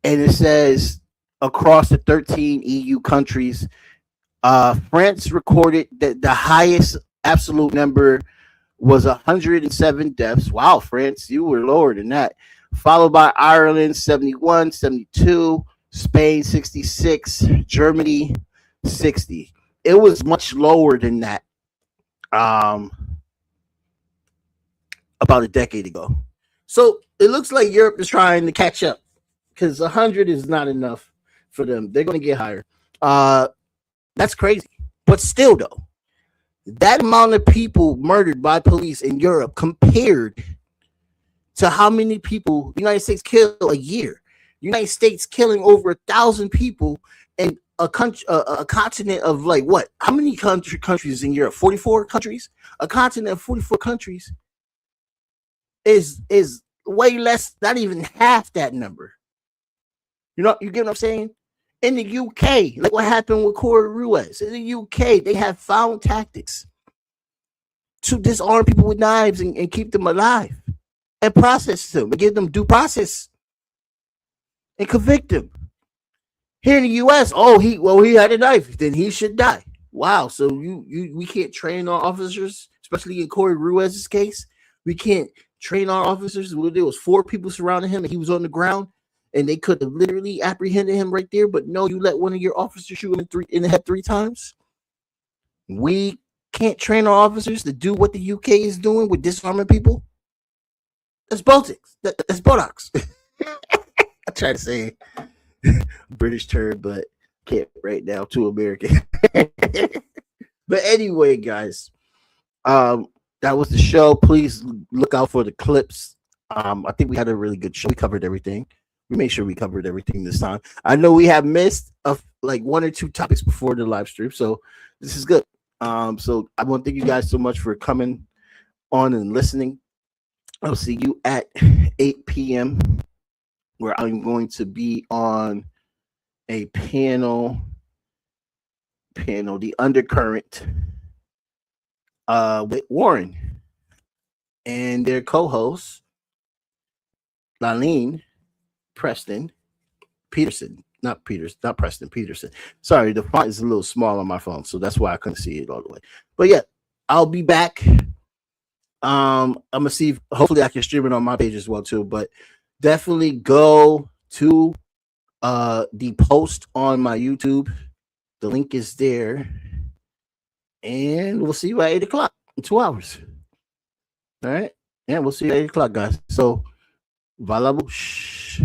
and it says across the 13 EU countries. France recorded that the highest absolute number was 107 deaths. Wow, France, you were lower than that. Followed by Ireland, 71, 72, Spain, 66, Germany, 60. It was much lower than that about a decade ago. So it looks like Europe is trying to catch up, because 100 is not enough for them. They're going to get higher. That's crazy. But still, though, that amount of people murdered by police in Europe compared to how many people the United States kill a year. United States killing over 1,000 people in a country, a continent of like what? How many countries in Europe? 44 countries. A continent of 44 countries is way less, not even half that number. You know, you get what I'm saying? In the UK, like what happened with Corey Ruiz. In the UK, they have found tactics to disarm people with knives and keep them alive and process them and give them due process and convict them. Here in the US, he had a knife, then he should die. Wow, so we can't train our officers, especially in Corey Ruiz's case. We can't train our officers. Well, there was 4 people surrounding him and he was on the ground. And they could have literally apprehended him right there, but no, you let one of your officers shoot him in the head 3 times. We can't train our officers to do what the UK is doing with disarming people. That's Baltics. That's Botox. I try to say British term, but can't right now. Too American. But anyway, guys, that was the show. Please look out for the clips. I think we had a really good show. We covered everything. We made sure we covered everything this time. I know we have missed like 1 or 2 topics before the live stream, so this is good. So I want to thank you guys so much for coming on and listening. I'll see you at 8 p.m. where I'm going to be on a panel, The Undercurrent, with Warren and their co-host, Laleen Preston Peterson. Not Preston Peterson. Sorry, the font is a little small on my phone, so that's why I couldn't see it all the way. But yeah, I'll be back. I'm gonna see if, hopefully I can stream it on my page as well too. But definitely go to the post on my YouTube. The link is there, and we'll see you at 8 o'clock in 2 hours. All right, yeah, we'll see you at 8 o'clock, guys. So, Valabush.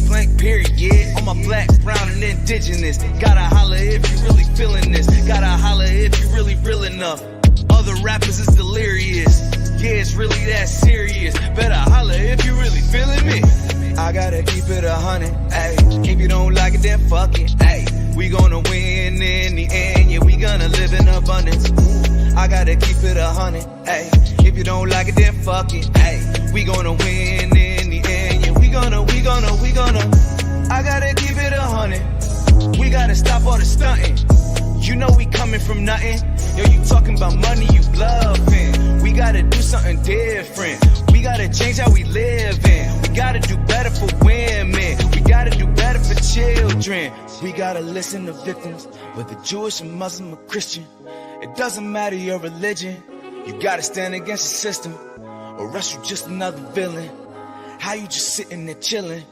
Blank period, yeah. On my black, brown, and indigenous. Gotta holler if you really feeling this. Gotta holler if you really real enough. Other rappers is delirious. Yeah, it's really that serious. Better holler if you really feeling me. I gotta keep it 100, ayy. If you don't like it, then fuck it, ayy. We gonna win in the end, yeah, we gonna live in abundance. I gotta keep it 100, ayy. If you don't like it, then fuck it, ayy. We gonna win in the end, yeah, we gonna. I gotta keep it 100. We gotta stop all the stunting. You know we coming from nothing. Yo, you talking about money, you bluffing. We gotta do something different. We gotta change how we live in. We gotta do better for women. We gotta do better for children. We gotta listen to victims, whether Jewish or Muslim or Christian. It doesn't matter your religion. You gotta stand against the system, or else you just another villain. How you just sitting there chilling?